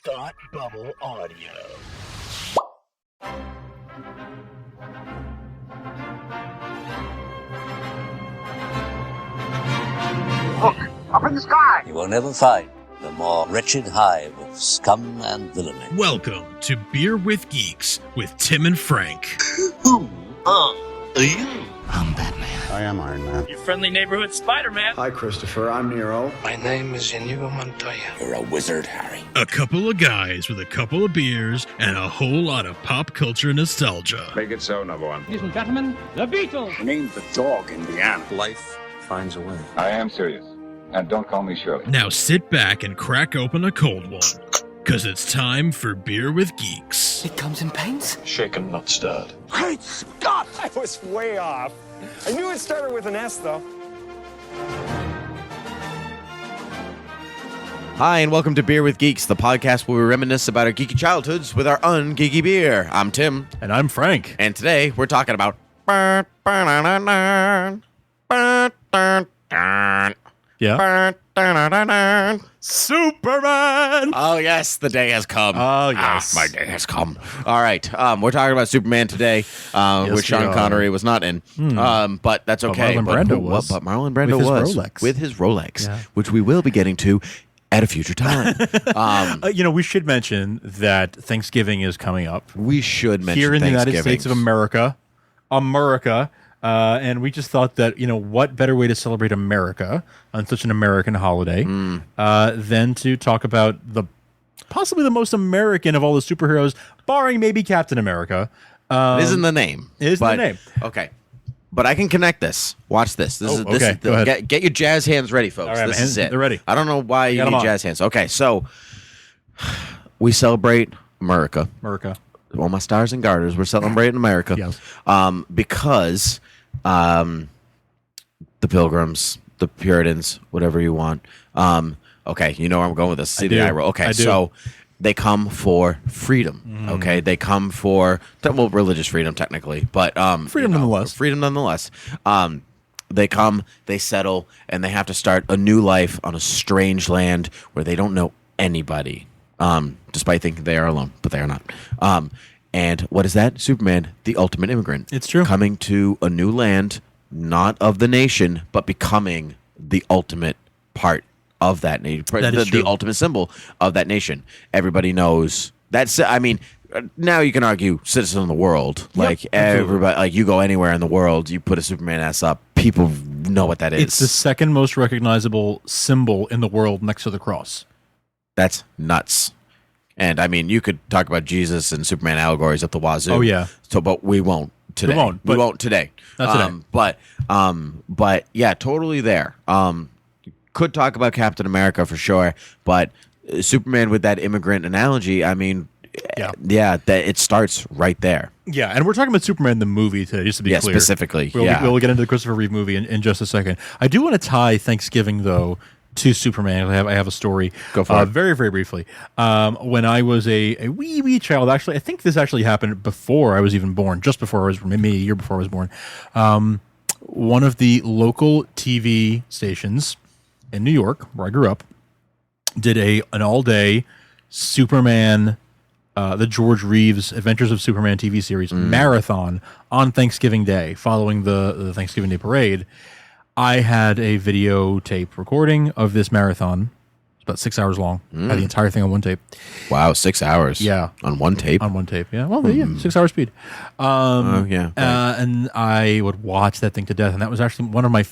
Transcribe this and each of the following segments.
Thought Bubble Audio. Look, up in the sky! You will never find the more wretched hive of scum and villainy. Welcome to Beer with Geeks with Tim and Frank. Who are you? I'm Batman. I am Iron Man. Your friendly neighborhood Spider-Man. Hi, Christopher. I'm Nero. My name is Inigo Montoya. You're a wizard, Harry. A couple of guys with a couple of beers and a whole lot of pop culture nostalgia. Make it so, number one. Ladies and gentlemen, the Beatles. Named the dog Indiana. Life finds a way. I am serious. And don't call me Shirley. Now sit back and crack open a cold one, because it's time for Beer with Geeks. It comes in paints? Shaken, not stirred. Great Scott! I was way off. I knew it started with an S, though. Hi, and welcome to Beer with Geeks, the podcast where we reminisce about our geeky childhoods with our ungeeky beer. I'm Tim. And I'm Frank. And today we're talking about... Yeah. Superman! Oh, yes, the day has come. Oh, yes. My day has come. All right, we're talking about Superman today, which Sean Connery was not in. But that's okay. Marlon Brando was. But Marlon Brando With his was. Rolex. With his Rolex, which we will be getting to at a future time. We should mention that Thanksgiving is coming up. We should mention here in the United Thanksgiving. States of America. And we just thought that, what better way to celebrate America on such an American holiday than to talk about possibly the most American of all the superheroes, barring maybe Captain America. It isn't the name. It isn't the name. Okay. But I can connect this. Watch this. This Go ahead. Get your jazz hands ready, folks. All right, this man. is it. They're ready. I don't know why you Got 'em need on. jazz hands. Okay, so we celebrate America. All my stars and garters. We're celebrating America. Yes. Because the Pilgrims, the Puritans, whatever you want. Okay, you know where I'm going with this. See the eye roll. Okay, so they come for freedom. Okay, they come for religious freedom technically, but Freedom nonetheless. Freedom nonetheless. They come, they settle, and they have to start a new life on a strange land where they don't know anybody. Despite thinking they are alone, but they are not. And what is that? Superman, the ultimate immigrant. It's true. Coming to a new land, not of the nation, but becoming the ultimate part of that nation. The ultimate symbol of that nation. Everybody knows. Now you can argue citizen of the world. Like everybody, like you go anywhere in the world, you put a Superman ass up, people know what that is. It's the second most recognizable symbol in the world next to the cross. That's nuts. And you could talk about Jesus and Superman allegories at the wazoo. Oh yeah. So, but we won't today. We won't today. Not today. But yeah, totally there. Could talk about Captain America for sure, but Superman with that immigrant analogy. That it starts right there. Yeah, and we're talking about Superman the movie today, just to be clear. Specifically. We'll get into the Christopher Reeve movie in just a second. I do want to tie Thanksgiving though to Superman. I have a story. Go for it. Very, very briefly. When I was a wee child, actually, I think this actually happened before I was even born, just before I was, maybe a year before I was born. One of the local TV stations in New York, where I grew up, did an all-day Superman, the George Reeves Adventures of Superman TV series marathon on Thanksgiving Day, following the Thanksgiving Day parade. I had a videotape recording of this marathon. It's about 6 hours long. I had the entire thing on one tape. Wow, 6 hours. Yeah. On one tape? On one tape, yeah. Well, 6 hour speed. And I would watch that thing to death. And that was actually one of my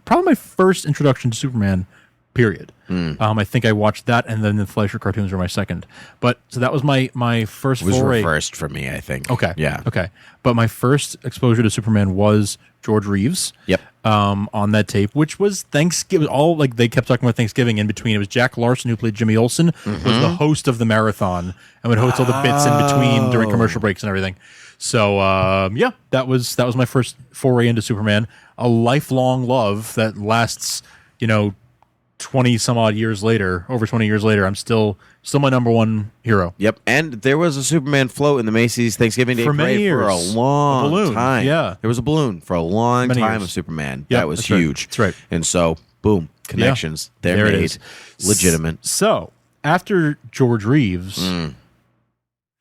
probably my first introduction to Superman, period. I think I watched that, and then the Fleischer cartoons were my second. But so that was my first foray. It was reversed for me, I think. Okay. Yeah. Okay. But my first exposure to Superman was George Reeves. Yep. On that tape, which was Thanksgiving. They kept talking about Thanksgiving in between. It was Jack Larson, who played Jimmy Olsen, was the host of the marathon and would host all the bits in between during commercial breaks and everything. So that was my first foray into Superman. A lifelong love that lasts, 20 some odd years later, over 20 years later. I'm still my number one hero. Yep. And there was a Superman float in the Macy's Thanksgiving Day Parade for a long time. Yeah. There was a balloon for a long Many time years. of Superman. Yep, that was that's huge. Right. That's right. And so, boom, connections. Yeah. They're There it made. is. Legitimate. So, after George Reeves,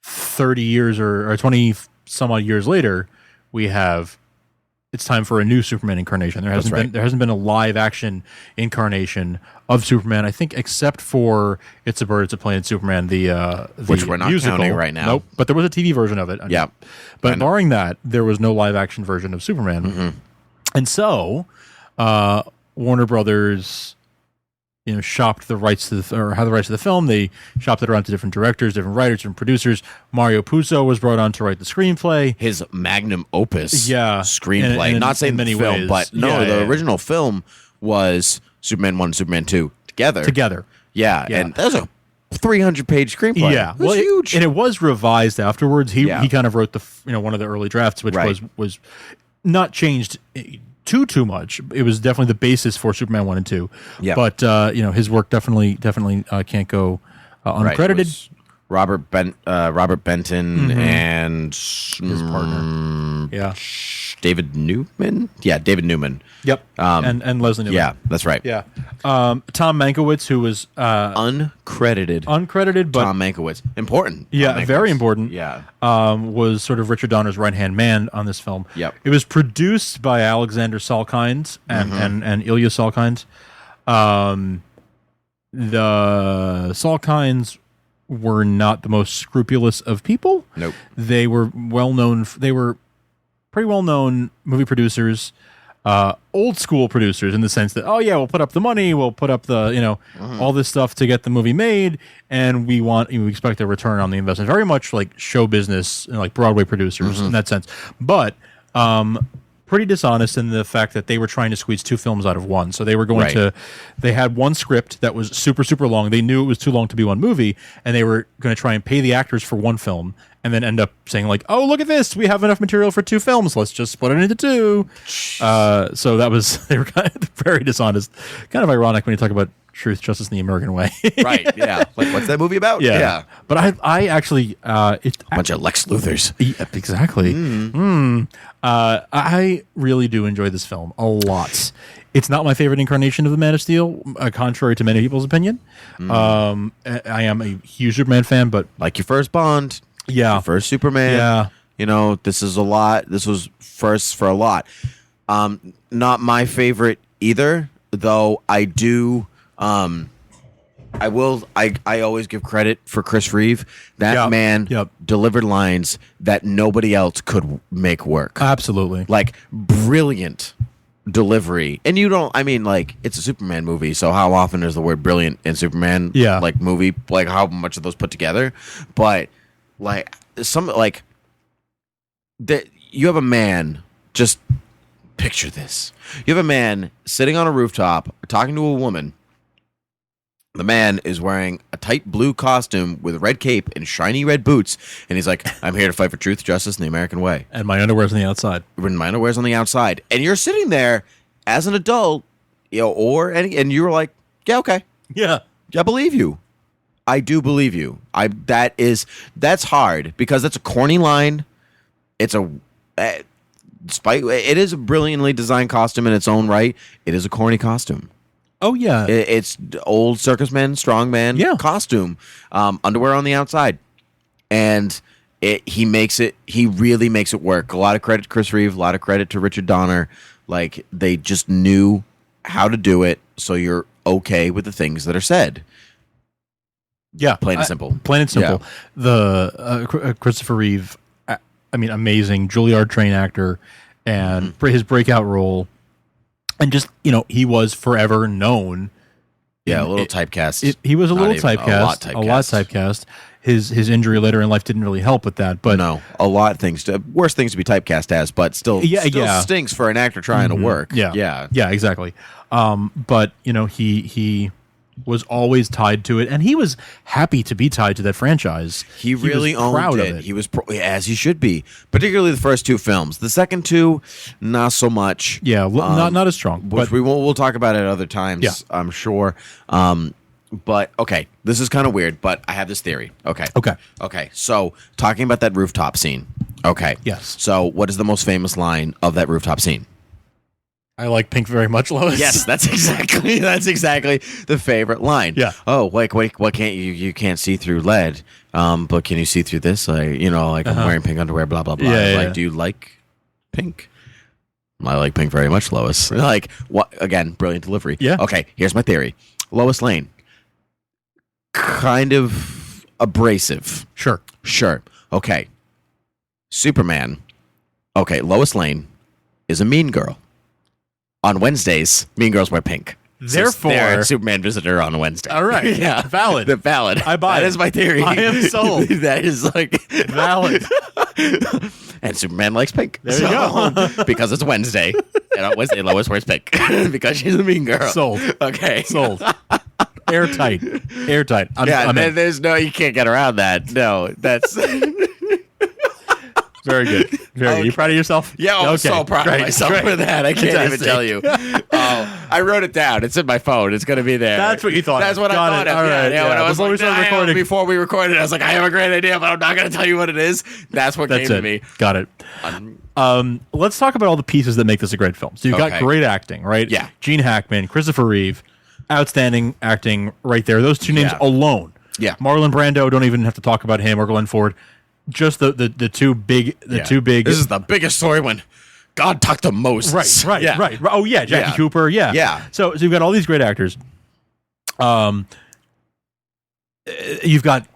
30 years or 20 some odd years later, we have it's time for a new Superman incarnation. There hasn't been a live action incarnation of Superman, I think, except for It's a Bird, It's a Plane, Superman, the which we're not musical. counting right now. Nope, but there was a TV version of it. Yeah. But barring that, there was no live action version of Superman. Mm-hmm. And so Warner Brothers shopped the rights to had the rights to the film. They shopped it around to different directors, different writers, different producers. Mario Puzo was brought on to write the screenplay. His magnum opus And screenplay. Not saying many the film, ways. but the original film was Superman 1 and Superman 2 together. Yeah, and that was a 300-page screenplay. Yeah, it was huge. And it was revised afterwards. He kind of wrote the one of the early drafts, which was not changed too much. It was definitely the basis for Superman 1 and 2. Yeah. But his work definitely can't go uncredited. Robert Benton and his partner. David Newman. Yeah, David Newman. Yep. And Leslie Newman. Yeah, that's right. Yeah. Tom Mankiewicz, who was uncredited, but Tom Mankiewicz, important. Yeah, very important. Yeah. Was sort of Richard Donner's right-hand man on this film. Yep. It was produced by Alexander Salkind and Ilya Salkind. The Salkinds were not the most scrupulous of people. Nope. They were well-known. They were pretty well-known movie producers, old school producers in the sense that, we'll put up the money, we'll put up the, all this stuff to get the movie made, and we expect a return on the investment. Very much like show business, like Broadway producers in that sense. But pretty dishonest in the fact that they were trying to squeeze two films out of one. So they were going to, they had one script that was super, super long. They knew it was too long to be one movie, and they were going to try and pay the actors for one film, and then end up saying like, oh, look at this, we have enough material for two films, let's just split it into two. So that was, they were kind of very dishonest. Kind of ironic when you talk about truth, justice, and the American way. Right, yeah. Like, what's that movie about? Yeah. But I actually... a bunch of Lex Luthors. Yeah, exactly. I really do enjoy this film a lot. It's not my favorite incarnation of the Man of Steel, contrary to many people's opinion. I am a huge Superman fan, but... Like your first Bond. Yeah. Your first Superman. Yeah. This is a lot. This was first for a lot. Not my favorite either, though I do... I always give credit for Chris Reeve. That man delivered lines that nobody else could make work. Absolutely. Like, brilliant delivery. And it's a Superman movie, so how often is the word brilliant in Superman? Yeah. Like, movie, like, how much of those put together? But, like, you have a man, just picture this. You have a man sitting on a rooftop talking to a woman. The man is wearing a tight blue costume with a red cape and shiny red boots, and he's like, I'm here to fight for truth, justice, and the American way. And my underwear's on the outside. And my underwear's on the outside. And you're sitting there as an adult, and you were like, yeah, okay. Yeah. I believe you. I do believe you. That's hard, because that's a corny line. It is a brilliantly designed costume in its own right. It is a corny costume. Oh, yeah. It's old circus man, strongman costume, underwear on the outside. And he really makes it work. A lot of credit to Chris Reeve, a lot of credit to Richard Donner. Like, they just knew how to do it, so you're okay with the things that are said. Yeah. Plain and simple. Plain and simple. Yeah. The Christopher Reeve, amazing Juilliard trained actor, and his breakout role. And just, he was forever known. Yeah, a little typecast. He was a lot typecast. His injury later in life didn't really help with that. But no, a lot of things. Worse things to be typecast as, but still stinks for an actor trying to work. Yeah, exactly. But, he was always tied to it, and he was happy to be tied to that franchise. He really owned it. He was as he should be, particularly the first two films. The second two, not so much. Yeah, not as strong. Which we'll talk about at other times. Yeah. I'm sure. But okay, this is kind of weird, but I have this theory. Okay. So talking about that rooftop scene. Okay. Yes. So what is the most famous line of that rooftop scene? I like pink very much, Lois. Yes, that's exactly the favorite line. Yeah. Oh, like what can't you can't see through lead, but can you see through this? Like, you know, like I'm wearing pink underwear, blah blah blah. Yeah, Do you like pink? I like pink very much, Lois. Like, what? Again, brilliant delivery. Yeah. Okay, here's my theory. Lois Lane, kind of abrasive. Sure. Okay. Superman. Okay, Lois Lane is a mean girl. On Wednesdays, mean girls wear pink. Therefore, they're a Superman visitor on Wednesday. All right. Yeah. Valid. Valid. I buy That it. is my theory. I am sold. That is like Valid. And Superman likes pink. There you go. Because it's Wednesday. And on Wednesday, Lois wears pink. Because she's a mean girl. Sold. Okay. Sold. Airtight. I'm in. There's no, you can't get around that. No, that's. Very good. Very good. You proud of yourself? Yeah, I'm so proud of myself for that. I can't even Fantastic. tell you. I wrote it down. It's in my phone. It's going to be there. That's what you thought. That's what Got I thought it. of. All Yeah, right, yeah. When I was Before we started recording. Before we recorded, I was like, I have a great idea, but I'm not going to tell you what it is. That's what came to me. Got it. Let's talk about all the pieces that make this a great film. So you've got great acting, right? Yeah. Gene Hackman, Christopher Reeve, outstanding acting right there. Those two names alone. Yeah. Marlon Brando, don't even have to talk about him, or Glenn Ford. Just the two big two big. This is the biggest story when God talked to Moses. Right. Oh yeah, Jackie Cooper. Yeah. Yeah. So you've got all these great actors. You've got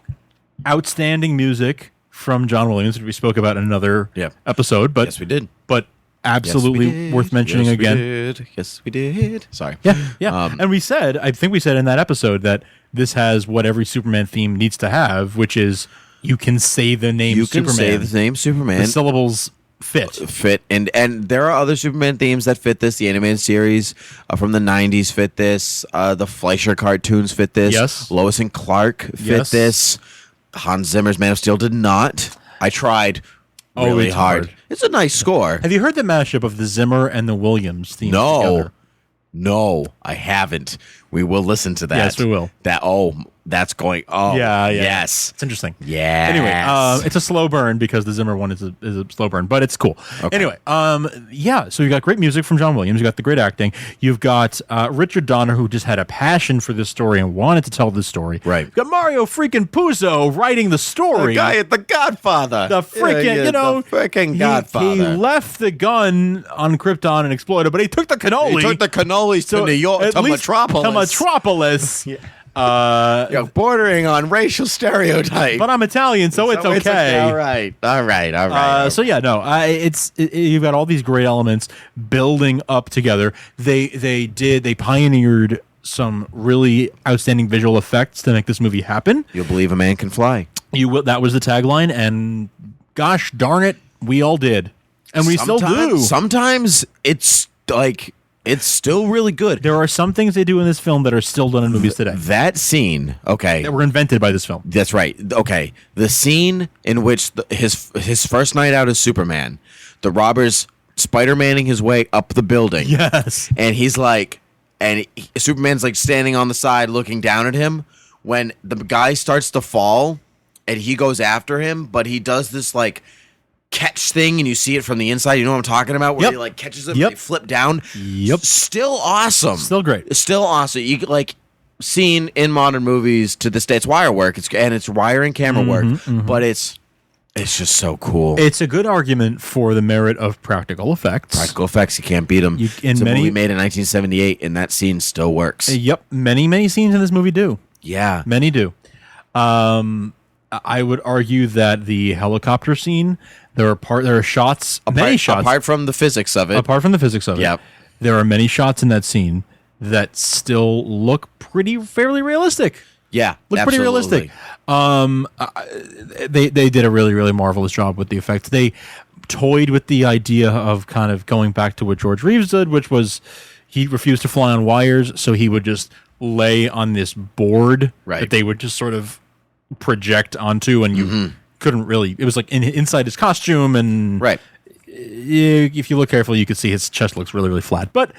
outstanding music from John Williams, which we spoke about in another episode. But yes, we did. But absolutely worth mentioning again. Yes, we did. Sorry. Yeah. And I think we said in that episode that this has what every Superman theme needs to have, which is you can say the name Superman. You can say the name Superman. The syllables fit. And there are other Superman themes that fit this. The animated series from the 90s fit this. The Fleischer cartoons fit this. Yes. Lois and Clark fit this. Hans Zimmer's Man of Steel did not. I tried really hard. It's a nice score. Have you heard the mashup of the Zimmer and the Williams themes together? No, I haven't. We will listen to that. Yes, we will. That's going. Oh, yeah. Yes, it's interesting. Yeah. Anyway, it's a slow burn because the Zimmer one is a slow burn, but it's cool. Okay. Anyway, so you got great music from John Williams. You got the great acting. You've got Richard Donner, who just had a passion for this story and wanted to tell this story. Right. You've got Mario freaking Puzo writing the story. The guy at the Godfather. The freaking, the freaking Godfather. He left the gun on Krypton and exploded, but he took the cannoli. He took the cannolis to New York, to Metropolis. Bordering on racial stereotype. But I'm Italian, so it's okay. All right. You've got all these great elements building up together. They pioneered some really outstanding visual effects to make this movie happen. You'll believe a man can fly. That was the tagline, and gosh darn it, we all did, and we still do. Sometimes it's like. It's still really good. There are some things they do in this film that are still done in movies today. That scene, that were invented by this film. That's right. Okay, the scene in which his first night out as Superman, the robbers Spider-Manning his way up the building. Yes, and Superman's like standing on the side looking down at him when the guy starts to fall, and he goes after him, but he does this like catch thing, and you see it from the inside. You know what I'm talking about? Where he like catches it, and they flip down. Still awesome. Still great. Still awesome. You like seen in modern movies to this day. It's wire work. It's wire and camera work, but it's just so cool. It's a good argument for the merit of practical effects. Practical effects, you can't beat them. It's a movie made in 1978, and that scene still works. Many scenes in this movie do. Yeah, many do. I would argue that the helicopter scene, there are shots, many shots. Apart from the physics of it. Yep. There are many shots in that scene that still look fairly realistic. Yeah, look pretty realistic. They did a really, really marvelous job with the effects. They toyed with the idea of kind of going back to what George Reeves did, which was he refused to fly on wires, so he would just lay on this board that they would just sort of project onto, and you couldn't really. It was like inside his costume, and if you look carefully, you could see his chest looks really, really flat. But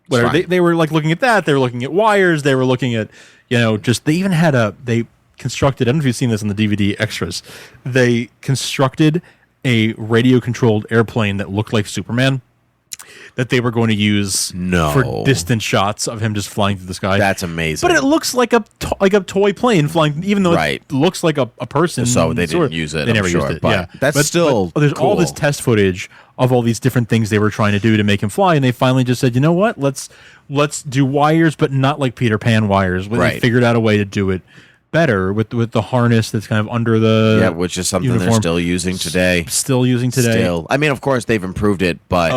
whatever. They were like looking at that. They were looking at wires. They were looking at just they even had they constructed. I don't know if you've seen this in the DVD extras. They constructed a radio controlled airplane that looked like Superman. that they were going to use for distant shots of him just flying through the sky. That's amazing. But it looks like a toy plane flying, even though it looks like a person. So they didn't use it. They never used it. But that's still there's cool. all this test footage of all these different things they were trying to do to make him fly, and they finally just said, you know what? Let's do wires, but not like Peter Pan wires. They figured out a way to do it better with the harness that's kind of under the which is something uniform. they're still using today. I mean, of course they've improved it, but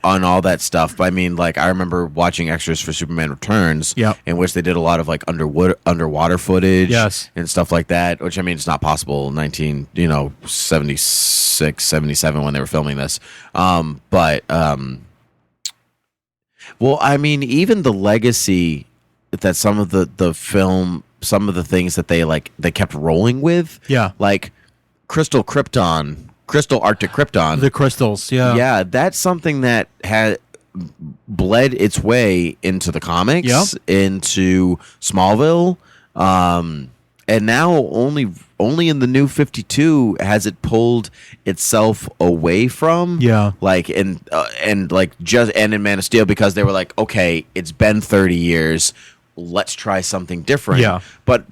on all that stuff. But I mean, like I remember watching extras for Superman Returns, in which they did a lot of like underwater footage, and stuff like that. Which I mean, it's not possible in 76, 77 when they were filming this. Well, I mean, even the legacy that some of the film. Some of the things that they kept rolling with, like Crystal Arctic Krypton, the crystals, that's something that had bled its way into the comics, into Smallville, and now only in the New 52 has it pulled itself away from, and in Man of Steel, because they were like, okay, it's been 30 years. Let's try something different. But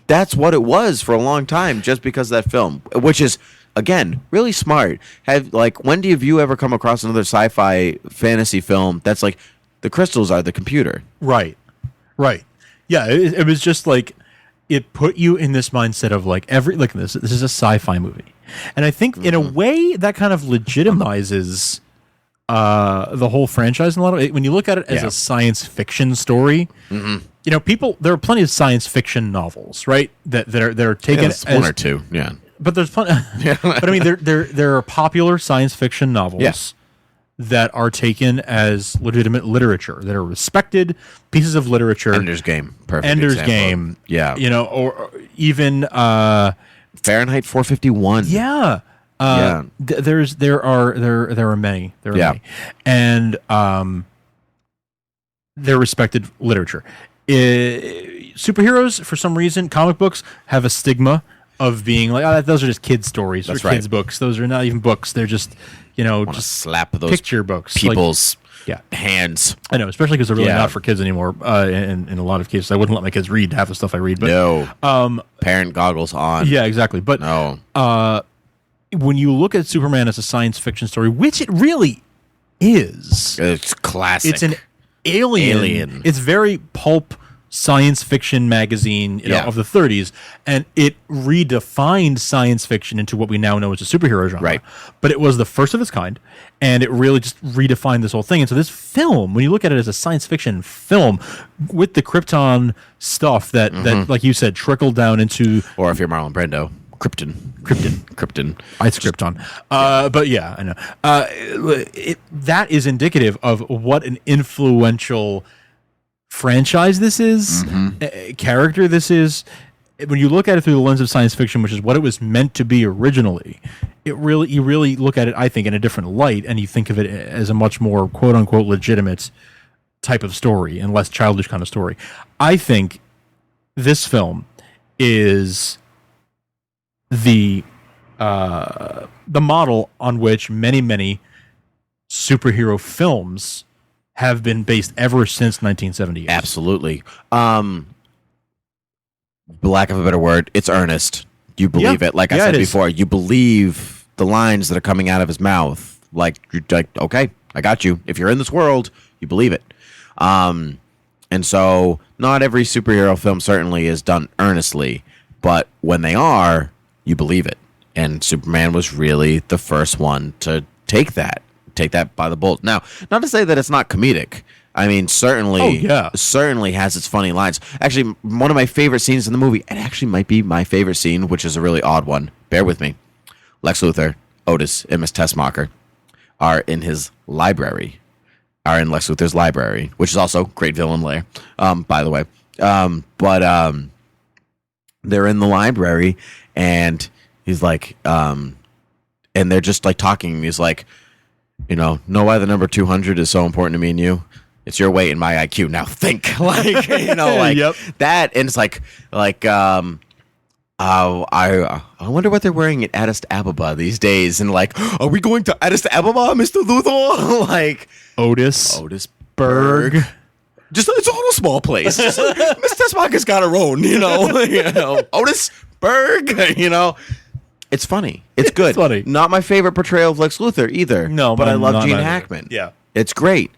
that's what it was for a long time, just because of that film, which is again really smart. When have you ever come across another sci-fi fantasy film that's like the crystals are the computer? Right. Yeah, it was just like it put you in this mindset of like this is a sci-fi movie, and I think in a way that kind of legitimizes the whole franchise in a lot of when you look at it as a science fiction story. There are plenty of science fiction novels, right? That are taken as one or two, But there's plenty. But I mean, there are popular science fiction novels that are taken as legitimate literature, that are respected pieces of literature. Ender's Game, perfect. Ender's example. Game, or even Fahrenheit 451. There are many. Many. And they're respected literature. Superheroes, for some reason, comic books have a stigma of being like, those are just kids' stories or kids' books. Those are not even books. They're just, just slap those picture books. People's hands. I know, especially because they're really not for kids anymore. In a lot of cases, I wouldn't let my kids read half the stuff I read. But no, parent goggles on. Yeah, exactly. But when you look at Superman as a science fiction story, which it really is, it's classic. It's an alien. It's very pulp science fiction magazine of the 30s, and it redefined science fiction into what we now know as a superhero genre. Right. But it was the first of its kind, and it really just redefined this whole thing. And so this film, when you look at it as a science fiction film with the Krypton stuff that like you said, trickled down into, or if you're Marlon Brando, Krypton. It's Krypton. But yeah, I know. That is indicative of what an influential franchise this is, character this is. When you look at it through the lens of science fiction, which is what it was meant to be originally, you really look at it, I think, in a different light, and you think of it as a much more quote unquote legitimate type of story and less childish kind of story. I think this film is the model on which many superhero films have been based ever since 1978. Absolutely. Lack of a better word, it's earnest. You believe it. Like I said before, you believe the lines that are coming out of his mouth. Like, you're like, okay, I got you. If you're in this world, you believe it. And so not every superhero film certainly is done earnestly, but when they are, you believe it. And Superman was really the first one to take that by the bolt. Now, not to say that it's not comedic. I mean, certainly has its funny lines. Actually, one of my favorite scenes in the movie, it actually might be my favorite scene, which is a really odd one. Bear with me. Lex Luthor, Otis, and Miss Tessmacher are in Lex Luthor's library, which is also great villain lair, by the way. But they're in the library, and he's like, and they're just like talking. He's like, know why the number 200 is so important to me and you? It's your weight and my IQ. Now think, that. And it's like, I wonder what they're wearing at Addis Ababa these days. And like, are we going to Addis Ababa, Mr. Luthor? Like Otis Berg. Just it's a little small place. Just, Mr. Spock has got her own, you know. Otis Berg, you know. It's funny. It's good. It's funny. Not my favorite portrayal of Lex Luthor either. No, but I love not Gene either. Hackman. Yeah. It's great.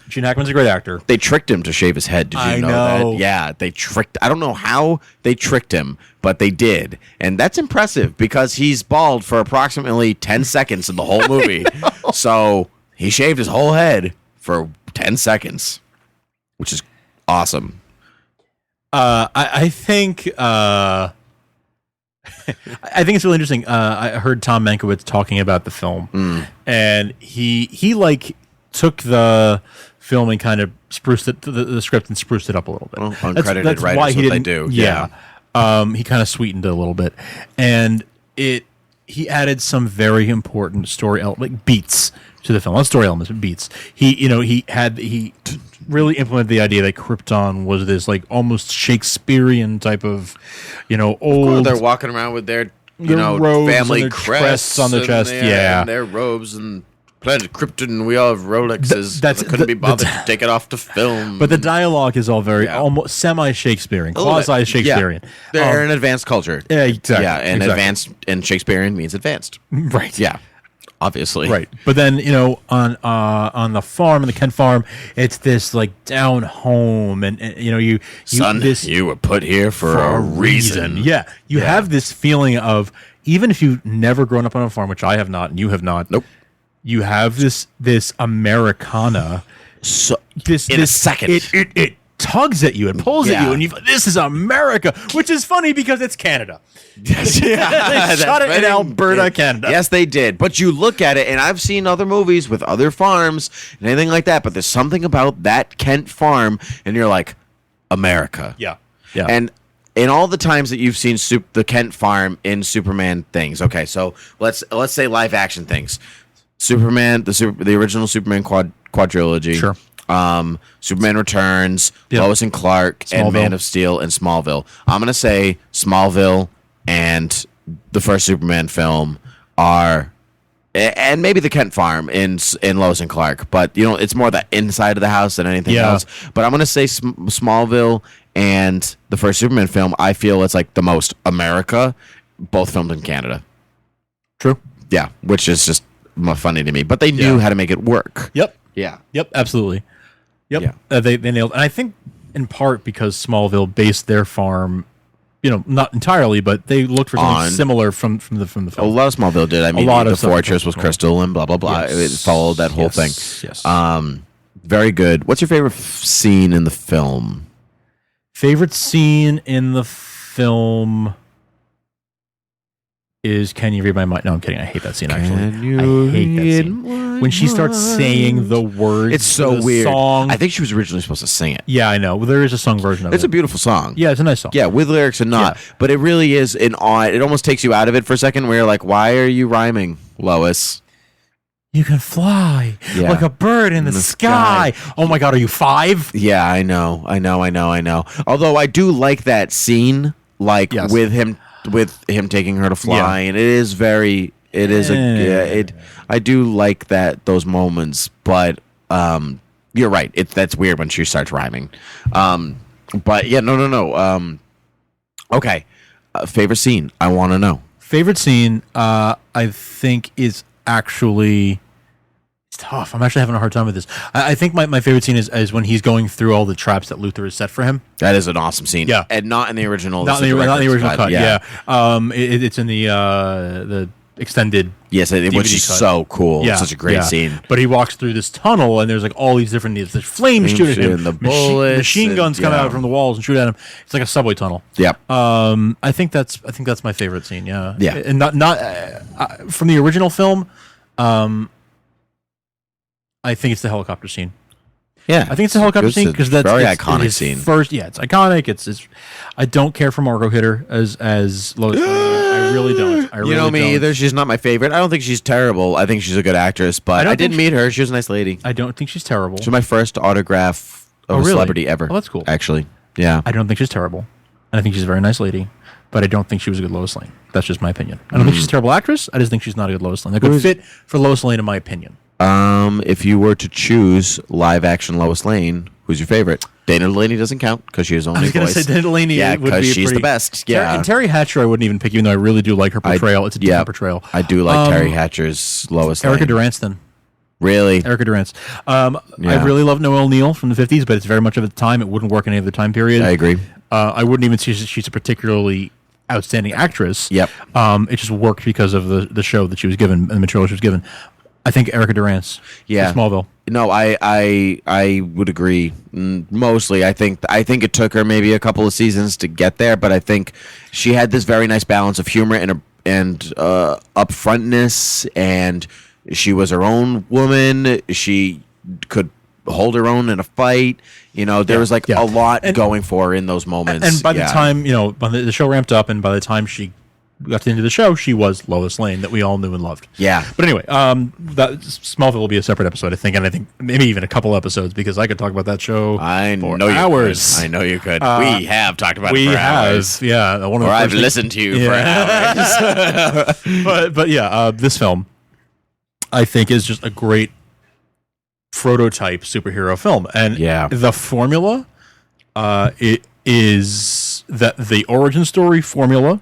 Gene Hackman's a great actor. They tricked him to shave his head. Did you I know know. that? Yeah, they tricked. I don't know how they tricked him, but they did. And that's impressive because he's bald for approximately 10 seconds in the whole movie. So he shaved his whole head for 10 seconds, which is awesome. I think I think it's really interesting. I heard Tom Mankiewicz talking about the film, and he like took the film and kind of spruced it, the script and spruced it up a little bit. Well, uncredited writers, what they do. Yeah. He kind of sweetened it a little bit, and he added some very important story like beats to the film. Not story elements, but beats. He really implemented the idea that Krypton was this like almost Shakespearean type of, old. They're walking around with their robes family and their crests on their chest. and their robes and Planet Krypton. We all have Rolexes. That's couldn't be bothered to take it off to film. But the dialogue is all very almost semi-Shakespearean, quasi-Shakespearean. Yeah. They're an advanced culture. Yeah, exactly. Yeah, and advanced in Shakespearean means advanced. Right. Yeah. Obviously. Right. But then, on the farm, on the Kent farm, it's this like down home and you Son, you were put here for a reason. Yeah. You have this feeling of, even if you've never grown up on a farm, which I have not and you have not. Nope. You have this Americana. So In a second. It tugs at you and pulls at you, and this is America, which is funny because it's Canada. Yes, they shot it in Alberta, Canada. Yes, they did. But you look at it, and I've seen other movies with other farms and anything like that, but there's something about that Kent farm, and you're like, America. Yeah. Yeah. And in all the times that you've seen the Kent farm in Superman things, okay, so let's say live action things. Superman, the original Superman quadrilogy. Sure. Superman Returns, Yep. Lois and Clark, and Man of Steel, and Smallville. I'm going to say Smallville and the first Superman film are, and maybe the Kent farm in Lois and Clark, but it's more the inside of the house than anything else. But I'm going to say Smallville and the first Superman film, I feel it's like the most America, both filmed in Canada. True. Yeah, which is just more funny to me. But they knew how to make it work. Yep. Yeah. Yep. Absolutely. Yep. Yeah. They nailed, and I think in part because Smallville based their farm, not entirely, but they looked for something similar from the film. A lot of Smallville did. I mean, the fortress was crystal and blah blah blah. Yes. It followed that whole thing. Yes. Very good. What's your favorite scene in the film? Favorite scene in the film is "Can You Read My Mind?" No, I'm kidding. I hate that scene. Actually, I hate that scene when she starts saying the words. It's so the weird. Song. I think she was originally supposed to sing it. Yeah, I know. Well, there is a sung version of it. It's a beautiful song. Yeah, it's a nice song. Yeah, with lyrics and not. Yeah. But it really is an odd. It almost takes you out of it for a second, where you're like, "Why are you rhyming, Lois?" You can fly like a bird in the sky. Oh my God, are you 5? Yeah, I know. Although I do like that scene, like with him taking her to fly, and it is very. It is I do like those moments, but you're right. That's weird when she starts rhyming. But yeah, no. Okay, favorite scene. I want to know. Favorite scene, I think, is actually. It's tough. I'm actually having a hard time with this. I think my favorite scene is when he's going through all the traps that Luthor has set for him. That is an awesome scene. Yeah, and not in the original. Not in the original cut. Yeah. It's in the extended. Yes, which is so cool. Yeah, such a great scene. But he walks through this tunnel, and there's like all these different. There's flames shooting at him. The bullets, machine guns come out from the walls and shoot at him. It's like a subway tunnel. Yep. I think that's my favorite scene. Yeah. Yeah. And not from the original film. I think it's the helicopter scene. Yeah, I think it's the helicopter scene because that's very iconic scene. First, it's iconic. It's. I don't care for Margot Kidder as Lois. I really don't. You know me either. She's not my favorite. I don't think she's terrible. I think she's a good actress, but I did meet her. She was a nice lady. I don't think she's terrible. She's my first autograph of a celebrity ever. Oh, that's cool. Actually, yeah. I don't think she's terrible. and I think she's a very nice lady, but I don't think she was a good Lois Lane. That's just my opinion. I don't think she's a terrible actress. I just think she's not a good Lois Lane. A good fit for Lois Lane, in my opinion. If you were to choose live action Lois Lane, who's your favorite? Dana Delaney doesn't count because she has only voice. I was going to say Dana Delaney would be because she's the best. Yeah. And Terry Hatcher I wouldn't even pick, even though I really do like her portrayal. It's a different portrayal. I do like Terry Hatcher's Lois Lane. Erica Durance then. Really? Erica Durance. I really love Noelle Neal from the 50s, but it's very much of the time. It wouldn't work in any other time period. I agree. I wouldn't even say she's a particularly outstanding actress. Yep. It just worked because of the show that she was given and the material she was given. I think Erica Durance. Yeah. Smallville. No, I would agree. Mostly, I think it took her maybe a couple of seasons to get there, but I think she had this very nice balance of humor and upfrontness, and she was her own woman. She could hold her own in a fight. There was a lot going for her in those moments. And by the time when the show ramped up, and by the time she got to the end of the show, she was Lois Lane that we all knew and loved. Yeah. But anyway, that Smallville will be a separate episode, I think, and I think maybe even a couple episodes, because I could talk about that show for hours. I know you could. We have talked about it for hours. Yeah. I've listened to you for hours. but this film, I think, is just a great prototype superhero film. And the formula, it is that the origin story formula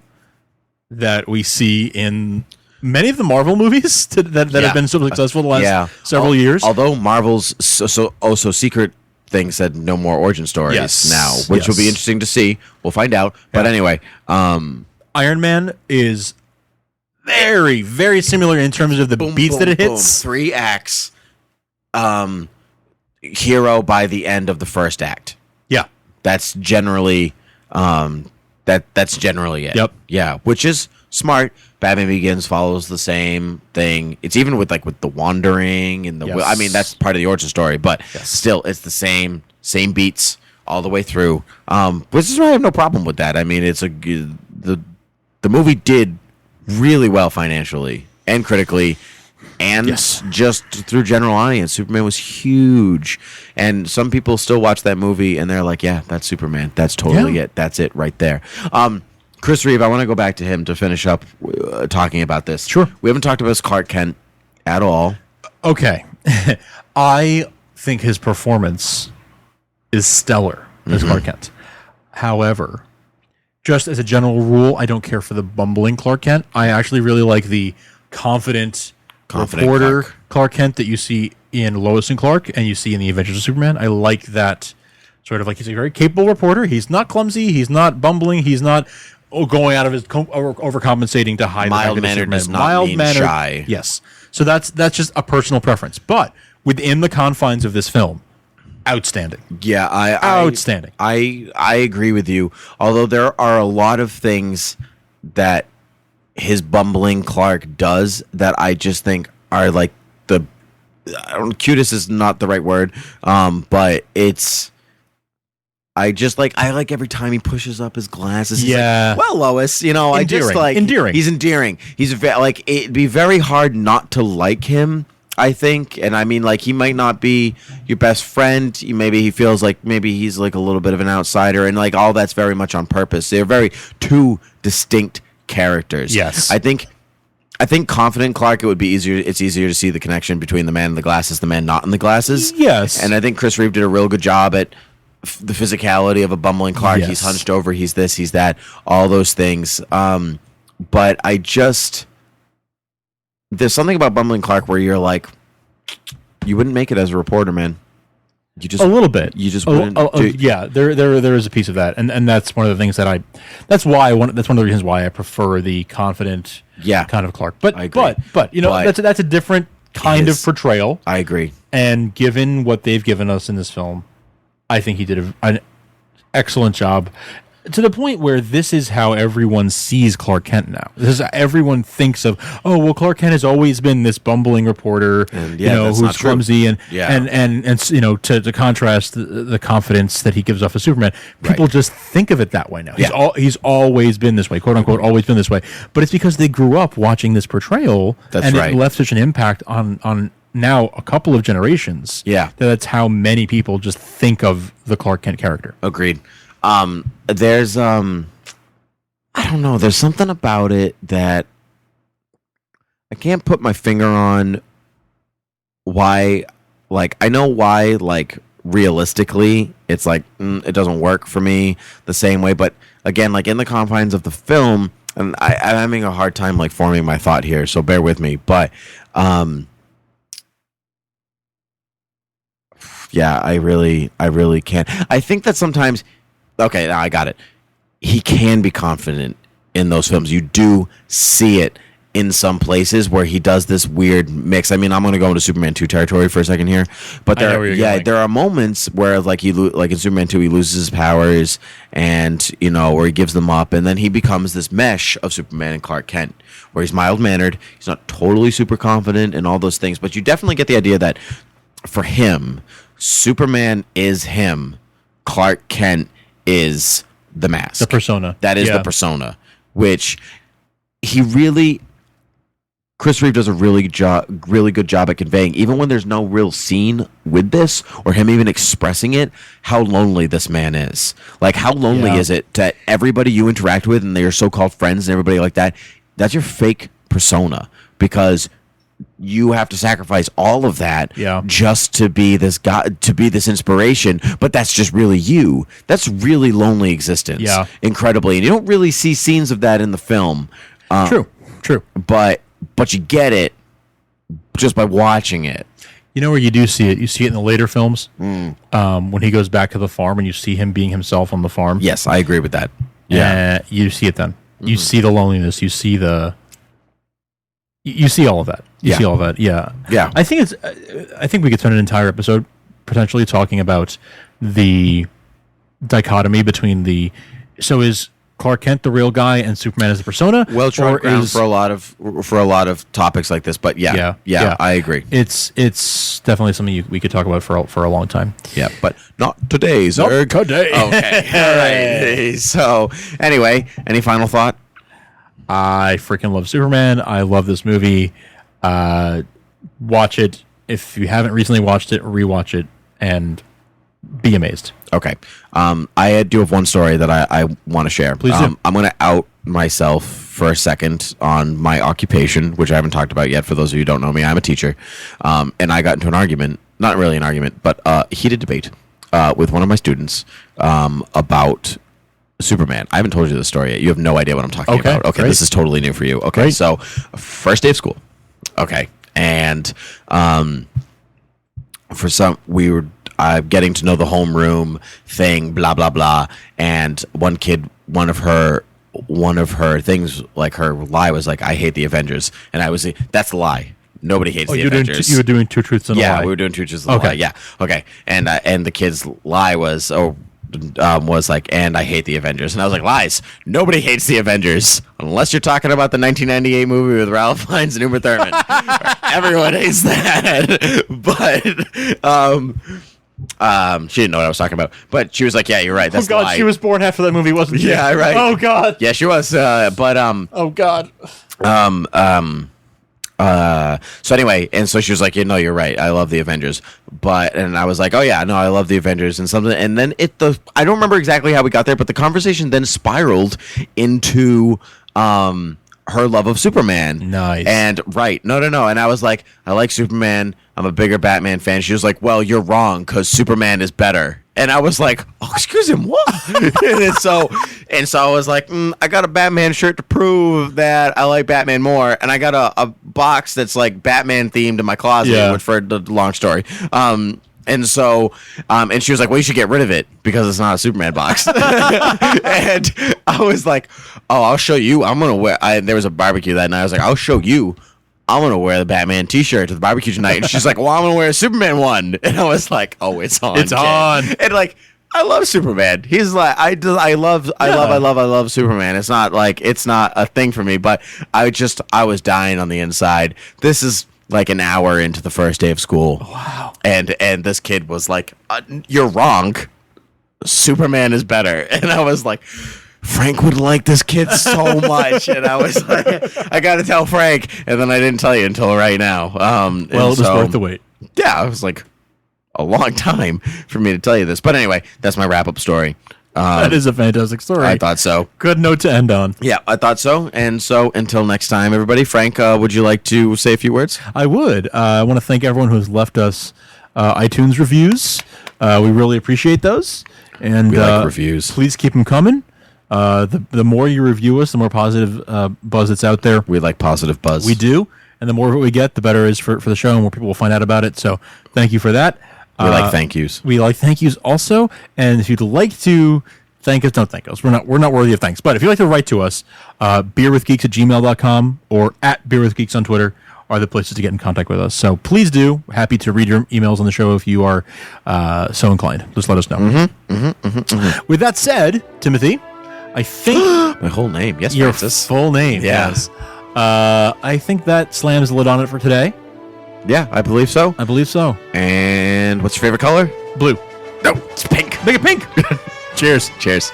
that we see in many of the Marvel movies that have been so successful the last several years. Although Marvel's so secret thing said no more origin stories now, which will be interesting to see. We'll find out. But anyway, Iron Man is very, very similar in terms of the beats that it hits. 3 acts. Hero by the end of the first act. Yeah, that's generally that's generally it. Yep. Yeah, which is smart. Batman Begins follows the same thing. It's even with the Wandering and the. I mean, that's part of the origin story, but still, it's the same beats all the way through. Which is why I have no problem with that. I mean, it's the movie did really well financially and critically. And just through general audience, Superman was huge. And some people still watch that movie and they're like, yeah, that's Superman. That's totally it. That's it right there. Chris Reeve, I want to go back to him to finish up talking about this. Sure. We haven't talked about Clark Kent at all. Okay. I think his performance is stellar as Clark Kent. However, just as a general rule, I don't care for the bumbling Clark Kent. I actually really like the confident reporter Clark Kent that you see in Lois and Clark and you see in the Adventures of Superman. I like that sort of he's a very capable reporter. He's not clumsy. He's not bumbling. He's not going out of his overcompensating to hide. Mild-mannered does not mean shy. Yes. So that's just a personal preference. But within the confines of this film, outstanding. Yeah, outstanding. I agree with you. Although there are a lot of things that his bumbling Clark does that I just think are cutest is not the right word, but it's. I like every time he pushes up his glasses. He's well, Lois, endearing. I just endearing. He's endearing. He's it'd be very hard not to like him. I think, and I mean, he might not be your best friend. Maybe he feels like maybe he's a little bit of an outsider, and all that's very much on purpose. They're very two distinct characters. Yes, I think confident Clark, it's easier to see the connection between the man in the glasses, the man not in the glasses. Yes, and I think Chris Reeve did a real good job at the physicality of a bumbling Clark. He's hunched over, he's this, he's that, all those things. But there's something about bumbling Clark where you're like, you wouldn't make it as a reporter, man. You just a little bit. You just wouldn't. Yeah, there is a piece of that, and that's one of the things that that's one of the reasons why I prefer the confident kind of Clark. But I agree. But that's a different kind of portrayal. I agree. And given what they've given us in this film, I think he did an excellent job. To the point where this is how everyone sees Clark Kent now. This is everyone thinks of. Oh well, Clark Kent has always been this bumbling reporter, and, who's clumsy, and to contrast the confidence that he gives off of Superman. People just think of it that way now. He's always been this way, quote unquote, always been this way. But it's because they grew up watching this portrayal, it left such an impact on now a couple of generations. Yeah, that's how many people just think of the Clark Kent character. Agreed. There's I don't know. There's something about it that I can't put my finger on why. Like, I know why, like, realistically, it's like, it doesn't work for me the same way. But again, like, in the confines of the film, and I'm having a hard time, like, forming my thought here, so bear with me. But, yeah, I really can't. I think that sometimes, okay, now I got it. He can be confident in those films. You do see it in some places where he does this weird mix. I mean, I'm going to go into Superman 2 territory for a second here, but there are moments where, like, like in Superman 2, he loses his powers, and or he gives them up, and then he becomes this mesh of Superman and Clark Kent, where he's mild mannered, he's not totally super confident, and all those things. But you definitely get the idea that for him, Superman is him, Clark Kent is the mask, the persona. That is the persona, which Chris Reeve does a really good job at conveying, even when there's no real scene with this or him even expressing it, how lonely this man is. Like, how lonely is it that everybody you interact with and they're so-called friends and everybody like that, that's your fake persona, because you have to sacrifice all of that just to be this guy, to be this inspiration, but that's just really you. That's really lonely existence. Yeah. Incredibly. And you don't really see scenes of that in the film. True. But you get it just by watching it. You know where you do see it? You see it in the later films. When he goes back to the farm and you see him being himself on the farm. Yes, I agree with that. Yeah. You see it then. You see the loneliness. You see all of that. You see all of that. Yeah. Yeah. I think we could spend an entire episode potentially talking about the dichotomy between so is Clark Kent the real guy and Superman is the persona? Well, trod ground for a lot of topics like this, but yeah, I agree. It's definitely something we could talk about for a long time. Yeah, but not today, sir. Not today. Okay. All right. So, anyway, any final thought? I freaking love Superman. I love this movie. Watch it. If you haven't recently watched it, rewatch it and be amazed. Okay. I do have one story that I want to share. Please do. I'm going to out myself for a second on my occupation, which I haven't talked about yet. For those of you who don't know me, I'm a teacher. And I got into an argument, not really an argument, but a heated debate with one of my students about Superman. I haven't told you this story yet. You have no idea what I'm talking about. Okay, great. This is totally new for you. Okay, great. So first day of school. Okay, and for some, we were getting to know the homeroom thing, blah blah blah. And one kid, one of her things, like her lie was like, "I hate the Avengers," and I was like, "That's a lie. Nobody hates the Avengers." You were doing two truths and a lie. Yeah, we were doing two truths and a lie. Yeah, okay. And the kid's lie was like, "And I hate the Avengers," and I was like, "Lies. Nobody hates the Avengers unless you're talking about the 1998 movie with Ralph Fiennes and Uma Thurman. Everyone hates that." But she didn't know what I was talking about, but she was like, "Yeah, you're right. That's oh God, she was born after that movie, wasn't she?" Yeah, right. Oh God. Yeah, she was. Oh God. So anyway, and so she was like, "You know, you're right. I love the Avengers." And I was like, "Oh yeah, no, I love the Avengers," and something. And then I don't remember exactly how we got there, but the conversation then spiraled into her love of Superman. Nice. And no. And I was like, "I like Superman. I'm a bigger Batman fan." She was like, "Well, you're wrong because Superman is better." And I was like, "Oh, excuse him, what?" and so I was like, "I got a Batman shirt to prove that I like Batman more," and I got a box that's like Batman themed in my closet, which for the long story. And so, and she was like, "Well, you should get rid of it because it's not a Superman box." And I was like, "Oh, I'll show you. I'm gonna wear." There was a barbecue that night. I was like, "I'll show you. I'm going to wear the Batman t-shirt to the barbecue tonight." And she's like, "Well, I'm going to wear a Superman one." And I was like, "Oh, it's on. It's on." And like, I love Superman. He's like, I love Superman. It's not a thing for me, but I was dying on the inside. This is like an hour into the first day of school. Wow. And this kid was like, "You're wrong. Superman is better." And I was like, Frank would like this kid so much, and I was like, I got to tell Frank, and then I didn't tell you until right now. Well, it was worth the wait. Yeah, it was like a long time for me to tell you this, but anyway, that's my wrap-up story. That is a fantastic story. I thought so. Good note to end on. Yeah, I thought so. And so until next time, everybody, Frank, would you like to say a few words? I would. I want to thank everyone who has left us iTunes reviews. We really appreciate those. And we like reviews. Please keep them coming. The more you review us, the more positive buzz that's out there. We like positive buzz. We do. And the more of it we get, the better it is for the show and more people will find out about it. So thank you for that. We like thank yous. We like thank yous also. And if you'd like to thank us, don't thank us. We're not worthy of thanks. But if you'd like to write to us, beerwithgeeks@gmail.com or @beerwithgeeks on Twitter are the places to get in contact with us. So please do. Happy to read your emails on the show if you are so inclined. Just let us know. With that said, Timothy, I think my whole name. Yes, your Francis. full name. Yeah. Yes. I think that slams the lid on it for today. Yeah, I believe so. I believe so. And what's your favorite color? Blue. No, it's pink. Make it pink. Cheers. Cheers.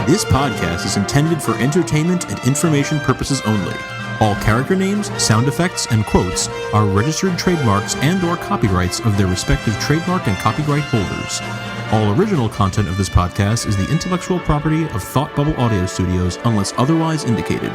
This podcast is intended for entertainment and information purposes only. All character names, sound effects, and quotes are registered trademarks and/or copyrights of their respective trademark and copyright holders. All original content of this podcast is the intellectual property of Thought Bubble Audio Studios unless otherwise indicated.